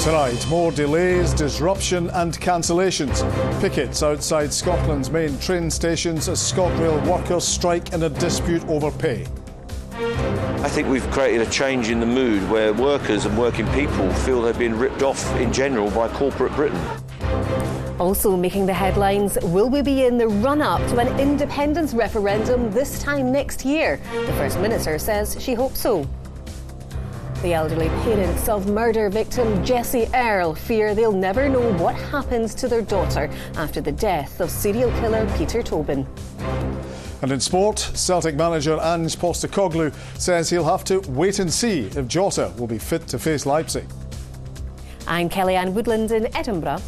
Tonight, more delays, disruption and cancellations. Pickets outside Scotland's main train stations as ScotRail workers strike in a dispute over pay. I think we've created a change in the mood where workers and working people feel they've been ripped off in general by corporate Britain. Also making the headlines, will we be in the run-up to an independence referendum this time next year? The First Minister says she hopes so. The elderly parents of murder victim Jessie Earle fear they'll never know what happens to their daughter after the death of serial killer Peter Tobin. And in sport, Celtic manager Ange Postecoglou says he'll have to wait and see if Jota will be fit to face Leipzig. I'm Kellyanne Woodland in Edinburgh.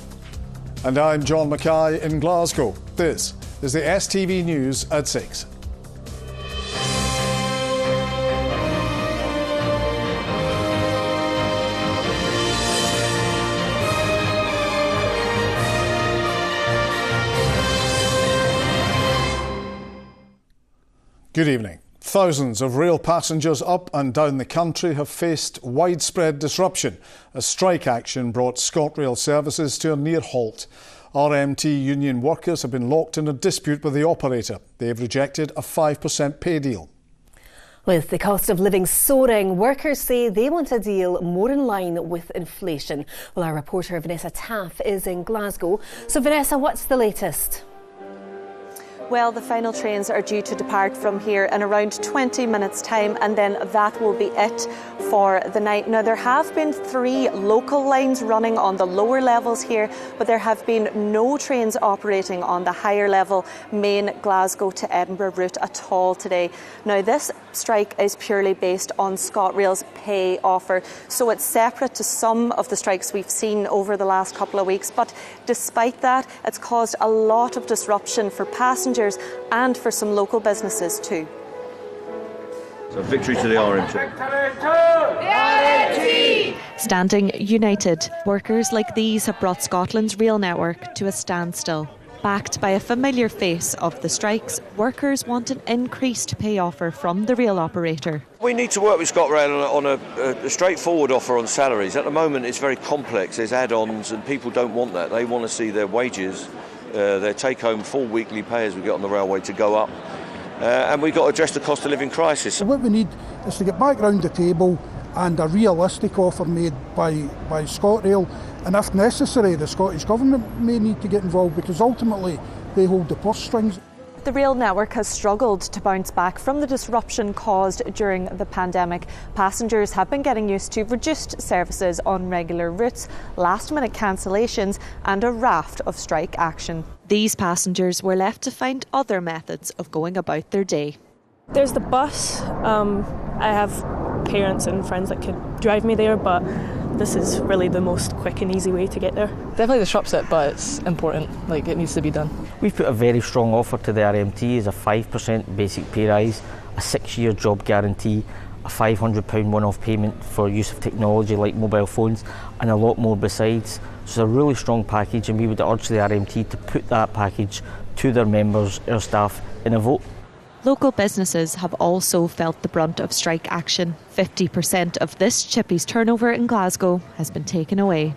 And I'm John Mackay in Glasgow. This is the STV News at 6. Good evening. Thousands of rail passengers up and down the country have faced widespread disruption as strike action brought ScotRail services to a near halt. RMT union workers have been locked in a dispute with the operator. They have rejected a 5% pay deal. With the cost of living soaring, workers say they want a deal more in line with inflation. Well, our reporter Vanessa Taff is in Glasgow. So Vanessa, what's the latest? Well, the final trains are due to depart from here in around 20 minutes' time, and then that will be it for the night. Now, there have been 3 local lines running on the lower levels here, but there have been no trains operating on the higher level main Glasgow to Edinburgh route at all today. Now, this strike is purely based on ScotRail's pay offer, so it's separate to some of the strikes we've seen over the last couple of weeks. But despite that, it's caused a lot of disruption for passengers and for some local businesses too. So victory to the RMT. Standing united, workers like these have brought Scotland's rail network to a standstill. Backed by a familiar face of the strikes, workers want an increased pay offer from the rail operator. We need to work with ScotRail on a straightforward offer on salaries. At the moment it's very complex, there's add-ons and people don't want that. They want to see their wages, their take-home full weekly pay as we get on the railway to go up. And we've got to address the cost of living crisis. What we need is to get back round the table and a realistic offer made by ScotRail, and if necessary the Scottish Government may need to get involved because ultimately they hold the purse strings. The rail network has struggled to bounce back from the disruption caused during the pandemic. Passengers have been getting used to reduced services on regular routes, last-minute cancellations and a raft of strike action. These passengers were left to find other methods of going about their day. There's the bus. I have parents and friends that could drive me there, but this is really the most quick and easy way to get there. Definitely disrupts it, but it's important, it needs to be done. We've put a very strong offer to the RMT as a 5% basic pay rise, a 6-year job guarantee, a £500 one-off payment for use of technology like mobile phones and a lot more besides. So it's a really strong package and we would urge the RMT to put that package to their members, our staff, in a vote. Local businesses have also felt the brunt of strike action. 50% of this chippy's turnover in Glasgow has been taken away.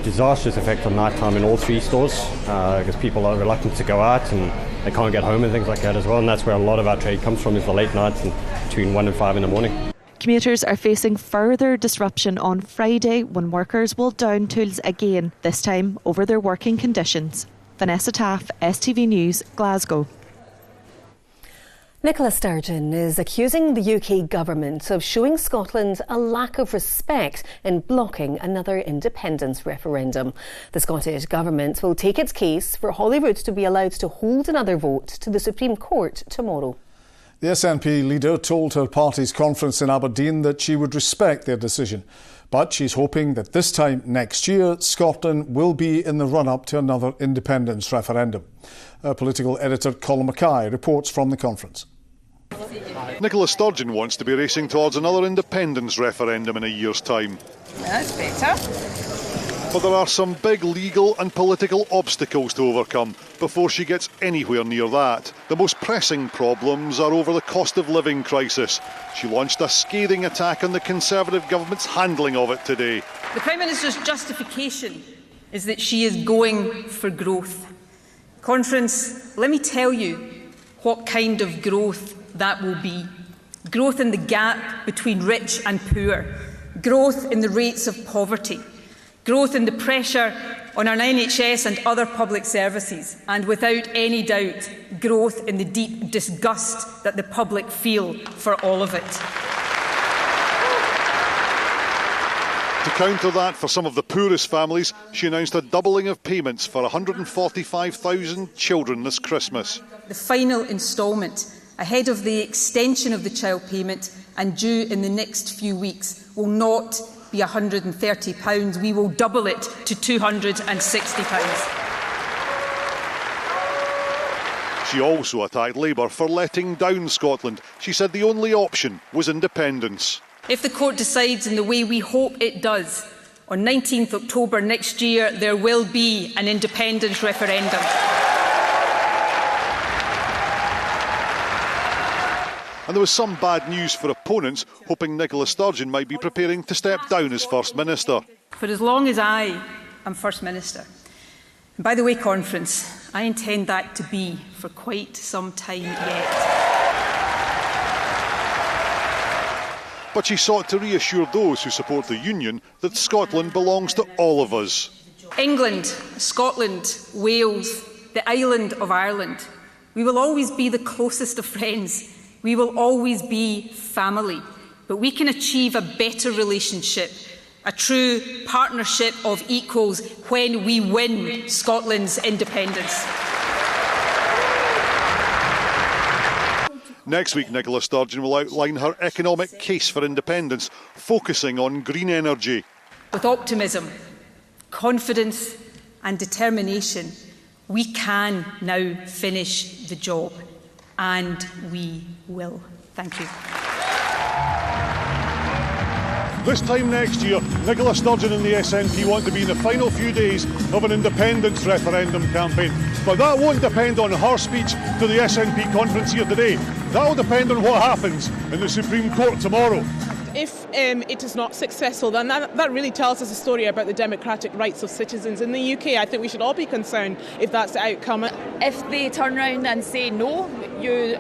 Disastrous effect on night time in all 3 stores because people are reluctant to go out and they can't get home and things like that as well, and that's where a lot of our trade comes from, is the late nights and between 1 and 5 in the morning. Commuters are facing further disruption on Friday when workers will down tools again, this time over their working conditions. Vanessa Taff, STV News, Glasgow. Nicola Sturgeon is accusing the UK government of showing Scotland a lack of respect in blocking another independence referendum. The Scottish government will take its case for Holyrood to be allowed to hold another vote to the Supreme Court tomorrow. The SNP leader told her party's conference in Aberdeen that she would respect their decision. But she's hoping that this time next year, Scotland will be in the run-up to another independence referendum. Our political editor Colin Mackay reports from the conference. Nicola Sturgeon wants to be racing towards another independence referendum in a year's time. That's better. But there are some big legal and political obstacles to overcome before she gets anywhere near that. The most pressing problems are over the cost of living crisis. She launched a scathing attack on the Conservative government's handling of it today. The Prime Minister's justification is that she is going for growth. Conference, let me tell you what kind of growth that will be. Growth in the gap between rich and poor. Growth in the rates of poverty. Growth in the pressure on our NHS and other public services, and without any doubt, growth in the deep disgust that the public feel for all of it. To counter that, for some of the poorest families, she announced a doubling of payments for 145,000 children this Christmas. The final instalment, ahead of the extension of the child payment and due in the next few weeks, will not be £130. We will double it to £260. She also attacked Labour for letting down Scotland. She said the only option was independence. If the court decides in the way we hope it does, on 19th October next year, there will be an independence referendum. And there was some bad news for opponents, hoping Nicola Sturgeon might be preparing to step down as First Minister. For as long as I am First Minister. And by the way, Conference, I intend that to be for quite some time yet. But she sought to reassure those who support the Union that Scotland belongs to all of us. England, Scotland, Wales, the island of Ireland. We will always be the closest of friends. We will always be family. But we can achieve a better relationship, a true partnership of equals, when we win Scotland's independence. Next week, Nicola Sturgeon will outline her economic case for independence, focusing on green energy. With optimism, confidence and determination, we can now finish the job. And we will. Thank you. This time next year, Nicola Sturgeon and the SNP want to be in the final few days of an independence referendum campaign. But that won't depend on her speech to the SNP conference here today. That will depend on what happens in the Supreme Court tomorrow. If it is not successful, then that really tells us a story about the democratic rights of citizens in the UK. I think we should all be concerned if that's the outcome. If they turn around and say no, you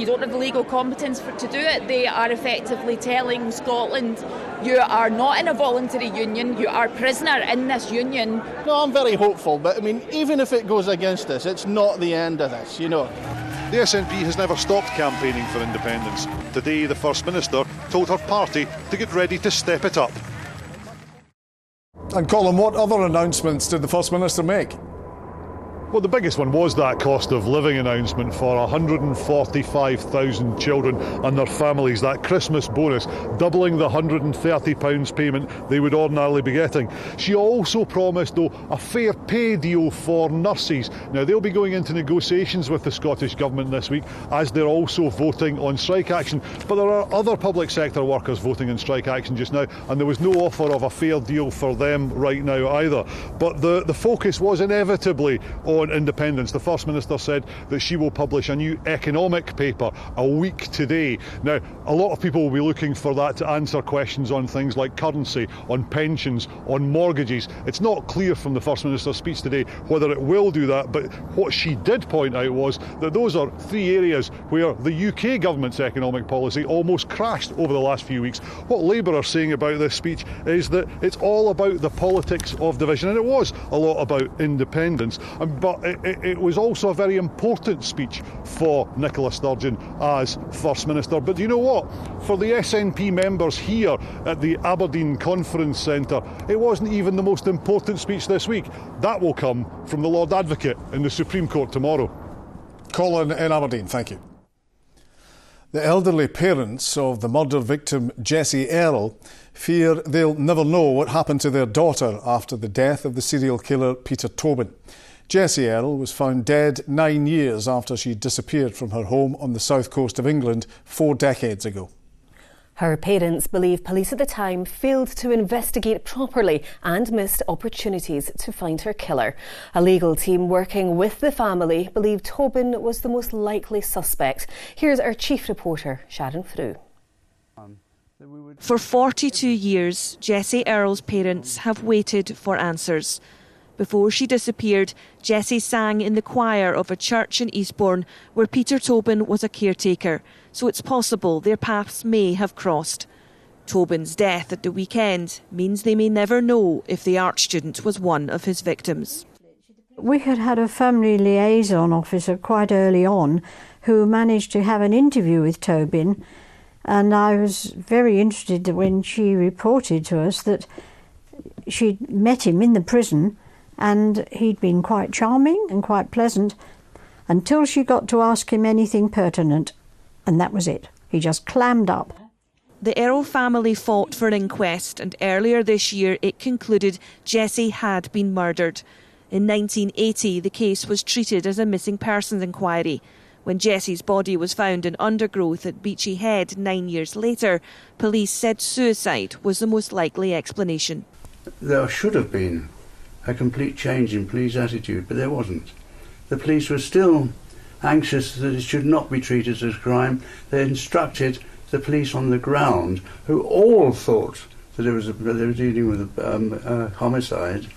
don't have the legal competence to do it, they are effectively telling Scotland, you are not in a voluntary union, you are a prisoner in this union. No, I'm very hopeful, but I mean, even if it goes against us, it's not the end of this, you know. The SNP has never stopped campaigning for independence. Today, the First Minister told her party to get ready to step it up. And Colin, what other announcements did the First Minister make? Well, the biggest one was that cost of living announcement for 145,000 children and their families, that Christmas bonus, doubling the £130 payment they would ordinarily be getting. She also promised, though, a fair pay deal for nurses. Now, they'll be going into negotiations with the Scottish Government this week, as they're also voting on strike action. But there are other public sector workers voting in strike action just now, and there was no offer of a fair deal for them right now either. But the focus was inevitably on independence. The First Minister said that she will publish a new economic paper a week today. Now, a lot of people will be looking for that to answer questions on things like currency, on pensions, on mortgages. It's not clear from the First Minister's speech today whether it will do that, but what she did point out was that those are three areas where the UK government's economic policy almost crashed over the last few weeks. What Labour are saying about this speech is that it's all about the politics of division, and it was a lot about independence. But it was also a very important speech for Nicola Sturgeon as First Minister. But do you know what? For the SNP members here at the Aberdeen Conference Centre, it wasn't even the most important speech this week. That will come from the Lord Advocate in the Supreme Court tomorrow. Colin in Aberdeen, thank you. The elderly parents of the murder victim Jessie Earle fear they'll never know what happened to their daughter after the death of the serial killer Peter Tobin. Jessie Earle was found dead 9 years after she disappeared from her home on the south coast of England 4 decades ago. Her parents believe police at the time failed to investigate properly and missed opportunities to find her killer. A legal team working with the family believe Tobin was the most likely suspect. Here's our chief reporter, Sharon Frew. For 42 years, Jessie Earle's parents have waited for answers. Before she disappeared, Jessie sang in the choir of a church in Eastbourne where Peter Tobin was a caretaker, so it's possible their paths may have crossed. Tobin's death at the weekend means they may never know if the art student was one of his victims. We had a family liaison officer quite early on who managed to have an interview with Tobin, and I was very interested when she reported to us that she'd met him in the prison and he'd been quite charming and quite pleasant until she got to ask him anything pertinent, and that was it. He just clammed up. The Earle family fought for an inquest, and earlier this year it concluded Jessie had been murdered. In 1980, the case was treated as a missing persons inquiry. When Jessie's body was found in undergrowth at Beachy Head 9 years later, police said suicide was the most likely explanation. There should have been a complete change in police attitude, but there wasn't. The police were still anxious that it should not be treated as a crime. They instructed the police on the ground, who all thought that they were dealing with a homicide.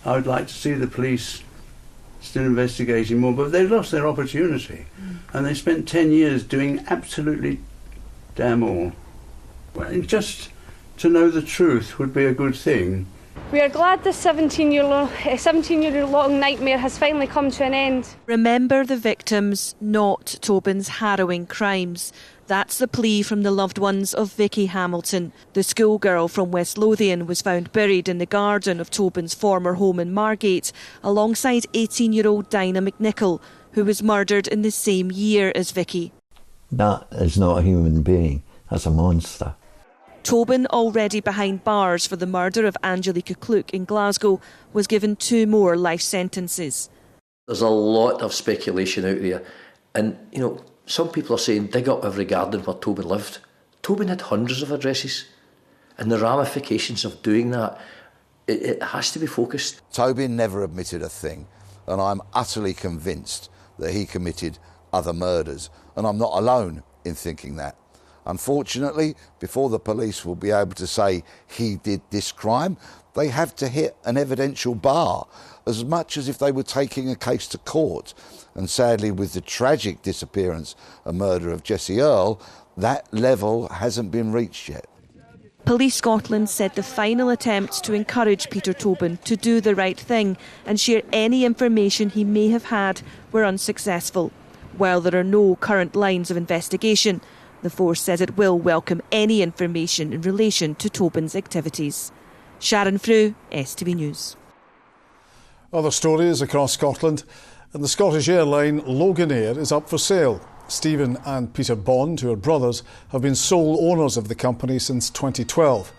I would like to see the police still investigating more, but they lost their opportunity, and they spent 10 years doing absolutely damn all. Well, just to know the truth would be a good thing. We are glad this 17-year-long nightmare has finally come to an end. Remember the victims, not Tobin's harrowing crimes. That's the plea from the loved ones of Vicky Hamilton. The schoolgirl from West Lothian was found buried in the garden of Tobin's former home in Margate, alongside 18-year-old Dinah McNichol, who was murdered in the same year as Vicky. That is not a human being. That's a monster. Tobin, already behind bars for the murder of Angelica Klook in Glasgow, was given 2 more life sentences. There's a lot of speculation out there, and some people are saying dig up every garden where Tobin lived. Tobin had hundreds of addresses, and the ramifications of doing that, it has to be focused. Tobin never admitted a thing, and I'm utterly convinced that he committed other murders, and I'm not alone in thinking that. Unfortunately, before the police will be able to say he did this crime, they have to hit an evidential bar, as much as if they were taking a case to court. And sadly, with the tragic disappearance and murder of Jessie Earle, that level hasn't been reached yet. Police Scotland said the final attempts to encourage Peter Tobin to do the right thing and share any information he may have had were unsuccessful. While there are no current lines of investigation, the force says it will welcome any information in relation to Tobin's activities. Sharon Frew, STV News. Other stories across Scotland, and the Scottish airline Loganair is up for sale. Stephen and Peter Bond, who are brothers, have been sole owners of the company since 2012.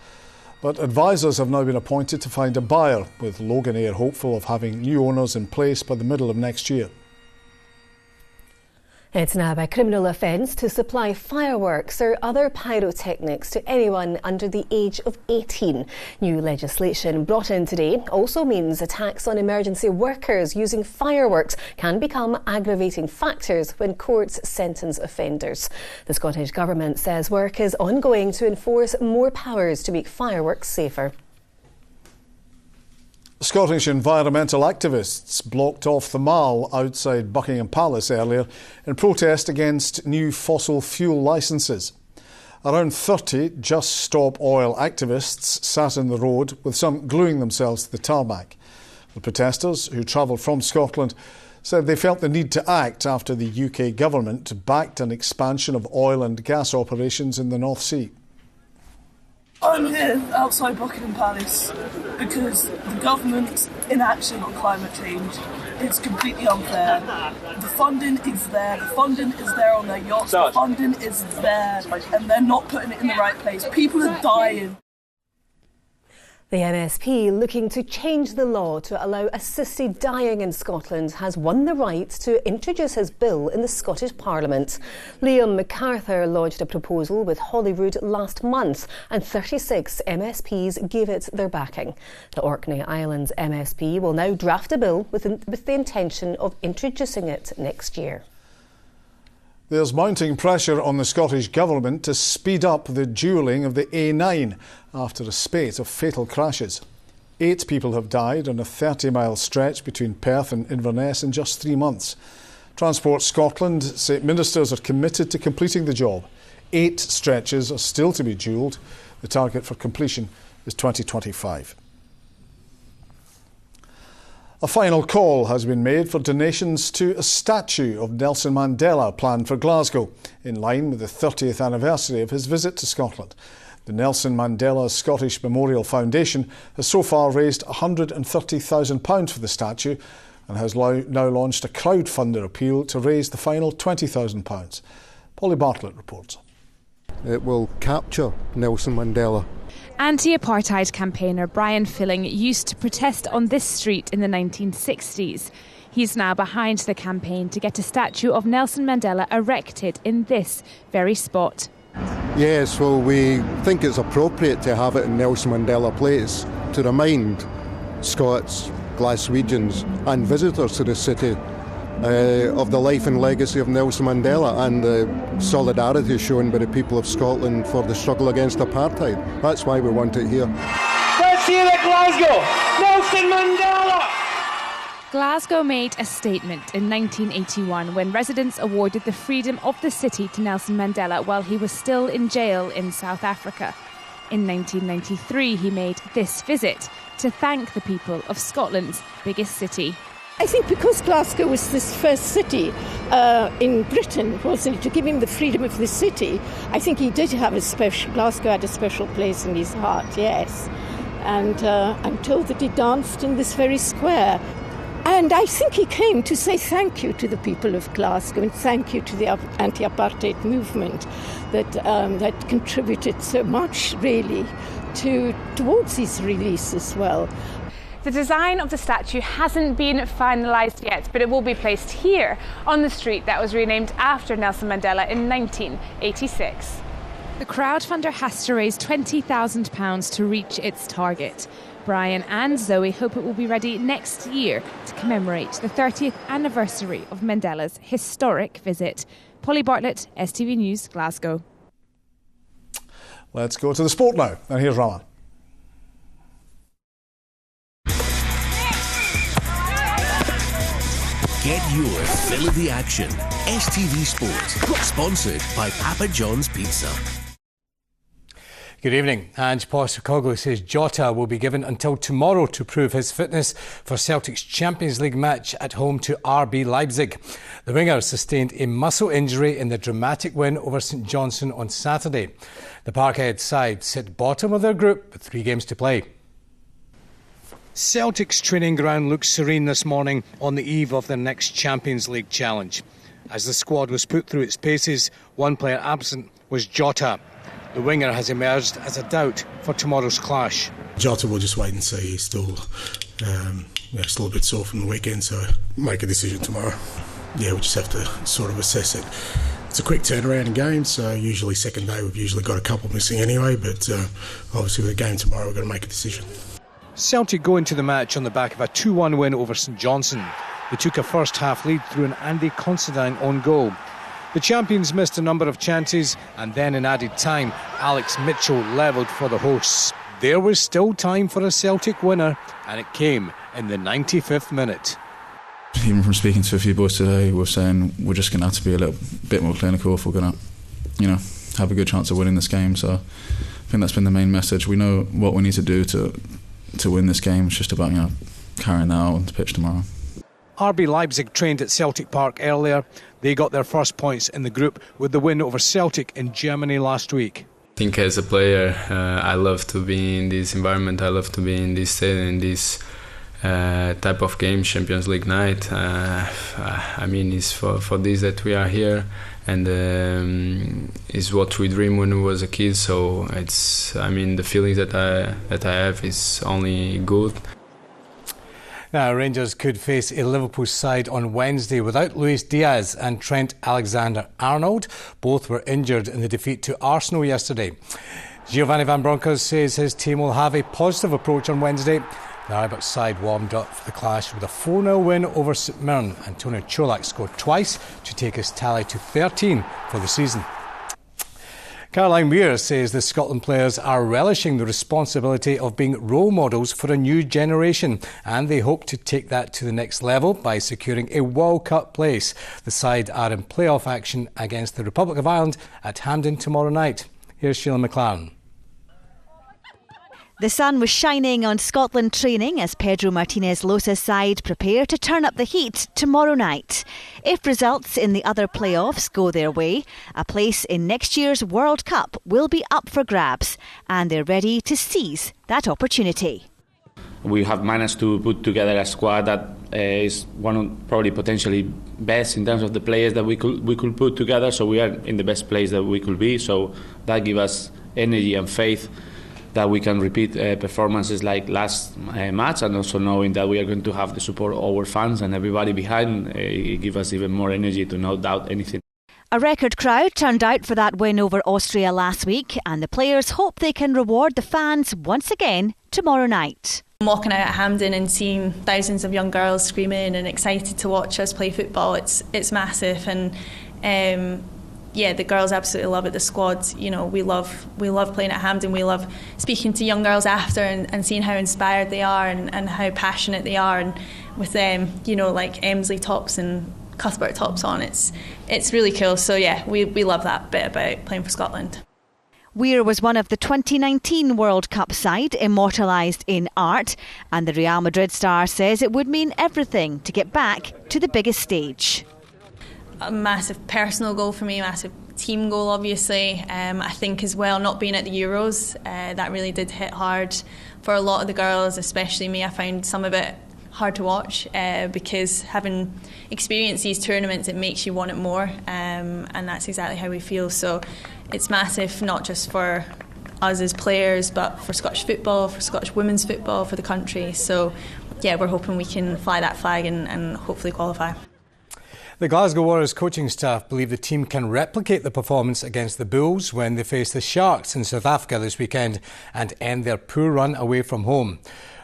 But advisors have now been appointed to find a buyer, with Loganair hopeful of having new owners in place by the middle of next year. It's now a criminal offence to supply fireworks or other pyrotechnics to anyone under the age of 18. New legislation brought in today also means attacks on emergency workers using fireworks can become aggravating factors when courts sentence offenders. The Scottish Government says work is ongoing to enforce more powers to make fireworks safer. Scottish environmental activists blocked off the Mall outside Buckingham Palace earlier in protest against new fossil fuel licences. Around 30 Just Stop Oil activists sat in the road, with some gluing themselves to the tarmac. The protesters, who travelled from Scotland, said they felt the need to act after the UK government backed an expansion of oil and gas operations in the North Sea. I'm here outside Buckingham Palace because the government's inaction on climate change is completely unfair. The funding is there. The funding is there on their yachts. The funding is there, and they're not putting it in the right place. People are dying. The MSP looking to change the law to allow assisted dying in Scotland has won the right to introduce his bill in the Scottish Parliament. Liam MacArthur lodged a proposal with Holyrood last month and 36 MSPs gave it their backing. The Orkney Islands MSP will now draft a bill with the intention of introducing it next year. There's mounting pressure on the Scottish Government to speed up the dualling of the A9 after a spate of fatal crashes. 8 people have died on a 30-mile stretch between Perth and Inverness in just 3 months. Transport Scotland say ministers are committed to completing the job. 8 stretches are still to be dualled. The target for completion is 2025. A final call has been made for donations to a statue of Nelson Mandela planned for Glasgow, in line with the 30th anniversary of his visit to Scotland. The Nelson Mandela Scottish Memorial Foundation has so far raised £130,000 for the statue and has now launched a crowdfunder appeal to raise the final £20,000. Polly Bartlett reports. It will capture Nelson Mandela. Anti-apartheid campaigner Brian Filling used to protest on this street in the 1960s. He's now behind the campaign to get a statue of Nelson Mandela erected in this very spot. Yes, well, we think it's appropriate to have it in Nelson Mandela Place to remind Scots, Glaswegians and visitors to the city of the life and legacy of Nelson Mandela and the solidarity shown by the people of Scotland for the struggle against apartheid. That's why we want it here. Let's hear it, Glasgow! Nelson Mandela! Glasgow made a statement in 1981 when residents awarded the freedom of the city to Nelson Mandela while he was still in jail in South Africa. In 1993, he made this visit to thank the people of Scotland's biggest city. I think because Glasgow was this first city in Britain, wasn't it, to give him the freedom of the city, I think he did have Glasgow had a special place in his heart, yes. And I'm told that he danced in this very square. And I think he came to say thank you to the people of Glasgow and thank you to the anti-apartheid movement that contributed so much, really, towards his release as well. The design of the statue hasn't been finalised yet, but it will be placed here on the street that was renamed after Nelson Mandela in 1986. The crowdfunder has to raise £20,000 to reach its target. Brian and Zoe hope it will be ready next year to commemorate the 30th anniversary of Mandela's historic visit. Polly Bartlett, STV News, Glasgow. Let's go to the sport now, and here's Rama. Get your fill of the action. STV Sport, sponsored by Papa John's Pizza. Good evening. Ange Postecoglou says Jota will be given until tomorrow to prove his fitness for Celtic's Champions League match at home to RB Leipzig. The winger sustained a muscle injury in the dramatic win over St Johnstone on Saturday. The Parkhead side sit bottom of their group with 3 games to play. Celtic's training ground looks serene this morning on the eve of their next Champions League challenge. As the squad was put through its paces, one player absent was Jota. The winger has emerged as a doubt for tomorrow's clash. Jota will just wait and see. He's still a bit sore from the weekend, so make a decision tomorrow. Yeah, we just have to sort of assess it. It's a quick turnaround in games, so usually second day we've usually got a couple missing anyway, but obviously with the game tomorrow we've got to make a decision. Celtic go into the match on the back of a 2-1 win over St Johnstone. They took a first-half lead through an Andy Considine own goal. The champions missed a number of chances, and then in added time, Alex Mitchell levelled for the hosts. There was still time for a Celtic winner, and it came in the 95th minute. Even from speaking to a few boys today, we're saying we're just going to have to be a little bit more clinical if we're going to, have a good chance of winning this game. So I think that's been the main message. We know what we need to do to win this game. It's just about carrying that out on the pitch tomorrow. RB Leipzig trained at Celtic Park earlier. They got their first points in the group with the win over Celtic in Germany last week. I think as a player, I love to be in this environment. I love to be in this stadium, in this type of game, Champions League night. I mean, it's for this that we are here, and is what we dreamed when we was a kid. So it's, I mean, the feelings that I have is only good. Now, Rangers could face a Liverpool side on Wednesday without Luis Diaz and Trent Alexander-Arnold. Both were injured in the defeat to Arsenal yesterday. Giovanni Van Bronckhorst says his team will have a positive approach on Wednesday. The Ibrox side warmed up for the clash with a 4-0 win over St Mirren. Antonio Cholak scored twice to take his tally to 13 for the season. Caroline Weir says the Scotland players are relishing the responsibility of being role models for a new generation, and they hope to take that to the next level by securing a World Cup place. The side are in playoff action against the Republic of Ireland at Hampden tomorrow night. Here's Sheila McLaren. The sun was shining on Scotland training as Pedro Martinez Losa's side prepare to turn up the heat tomorrow night. If results in the other playoffs go their way, a place in next year's World Cup will be up for grabs, and they're ready to seize that opportunity. We have managed to put together a squad that is one of probably potentially best in terms of the players that we could put together. So we are in the best place that we could be. So that gives us energy and faith that we can repeat performances like last match, and also knowing that we are going to have the support of our fans and everybody behind, it gives us even more energy to not doubt anything. A record crowd turned out for that win over Austria last week, and the players hope they can reward the fans once again tomorrow night. Walking out at Hampden and seeing thousands of young girls screaming and excited to watch us play football, it's massive, and yeah, the girls absolutely love it. The squad, you know, we love playing at Hampden. We love speaking to young girls after and seeing how inspired they are and how passionate they are. And with them, you know, like Emsley tops and Cuthbert tops on, it's really cool. So yeah, we love that bit about playing for Scotland. Weir was one of the 2019 World Cup side immortalised in art, and the Real Madrid star says it would mean everything to get back to the biggest stage. A massive personal goal for me, massive team goal obviously. I think as well, not being at the Euros, that really did hit hard for a lot of the girls, especially me. I found some of it hard to watch because having experienced these tournaments, it makes you want it more, and that's exactly how we feel. So it's massive, not just for us as players, but for Scottish football, for Scottish women's football, for the country. So yeah, we're hoping we can fly that flag and hopefully qualify. The Glasgow Warriors coaching staff believe the team can replicate the performance against the Bulls when they face the Sharks in South Africa this weekend and end their poor run away from home.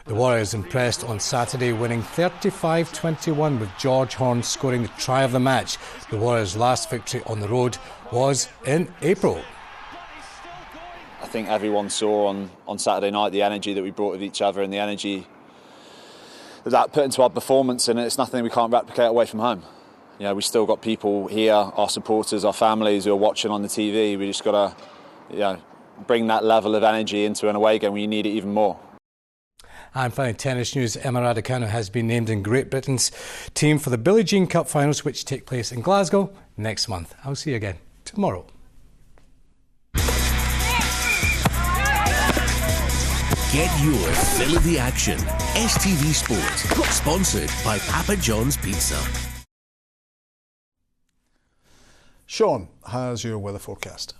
The Warriors impressed on Saturday, winning 35-21 with George Horne scoring the try of the match. The Warriors' last victory on the road was in April. I think everyone saw on Saturday night the energy that we brought with each other and the energy that put into our performance, and it's nothing we can't replicate away from home. You know, we still got people here, our supporters, our families who are watching on the TV. We just got to, bring that level of energy into an away game when you need it even more. And finally, tennis news. Emma Raducanu has been named in Great Britain's team for the Billie Jean Cup finals, which take place in Glasgow next month. I'll see you again tomorrow. Get your fill of the action. STV Sport, sponsored by Papa John's Pizza. Sean has your weather forecast.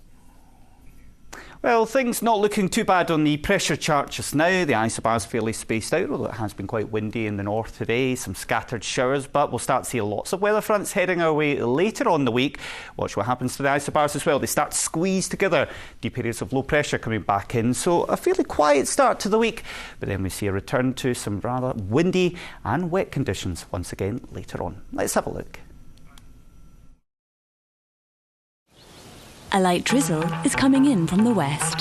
Well, things not looking too bad on the pressure chart just now. The isobar's fairly spaced out, although it has been quite windy in the north today. Some scattered showers, but we'll start to see lots of weather fronts heading our way later on the week. Watch what happens to the isobars as well. They start to squeeze together. Deep areas of low pressure coming back in, so a fairly quiet start to the week. But then we see a return to some rather windy and wet conditions once again later on. Let's have a look. A light drizzle is coming in from the west.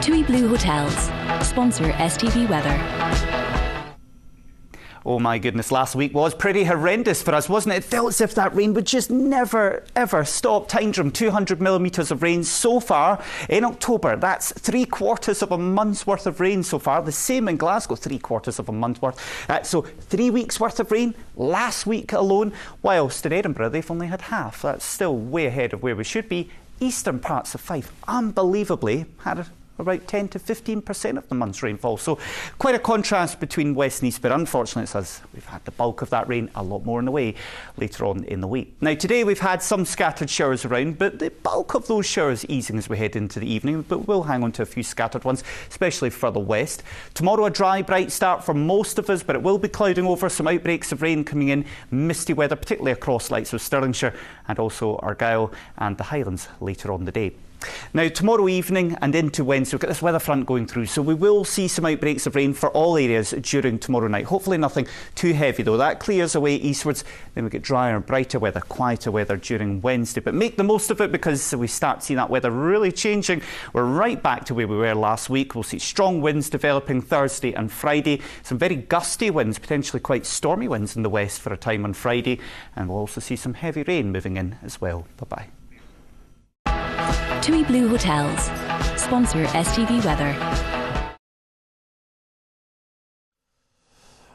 TUI Blue Hotels sponsor STV Weather. Oh my goodness, last week was pretty horrendous for us, wasn't it? It felt as if that rain would just never, ever stop. Tyndrum, 200 millimetres of rain so far in October. That's 3/4 of a month's worth of rain so far. The same in Glasgow, 3/4 of a month's worth. So 3 weeks worth of rain last week alone, whilst in Edinburgh they've only had half. That's still way ahead of where we should be. eastern parts of Fife, unbelievably, had about 10 to 15% of the month's rainfall. So quite a contrast between west and east, but unfortunately it says we've had the bulk of that rain, a lot more on the way later on in the week. Now today we've had some scattered showers around, but the bulk of those showers easing as we head into the evening, but we'll hang on to a few scattered ones, especially further west. Tomorrow a dry, bright start for most of us, but it will be clouding over, some outbreaks of rain coming in, misty weather, particularly across likes of Stirlingshire and also Argyll and the Highlands later on the day. Now tomorrow evening and into Wednesday, we've got this weather front going through, so we will see some outbreaks of rain for all areas during tomorrow night. Hopefully nothing too heavy though. That clears away eastwards, then we get drier and brighter weather, quieter weather during Wednesday. But make the most of it, because we start seeing that weather really changing. We're right back to where we were last week. We'll see strong winds developing Thursday and Friday, some very gusty winds, potentially quite stormy winds in the west for a time on Friday, and we'll also see some heavy rain moving in as well. Bye-bye. TUI Blue Hotels. Sponsor STV Weather.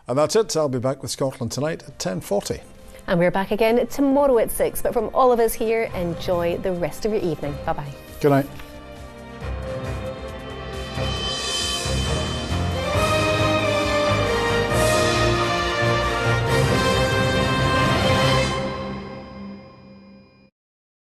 And that's it. I'll be back with Scotland Tonight at 10:40. And we're back again tomorrow at 6. But from all of us here, enjoy the rest of your evening. Bye-bye. Good night.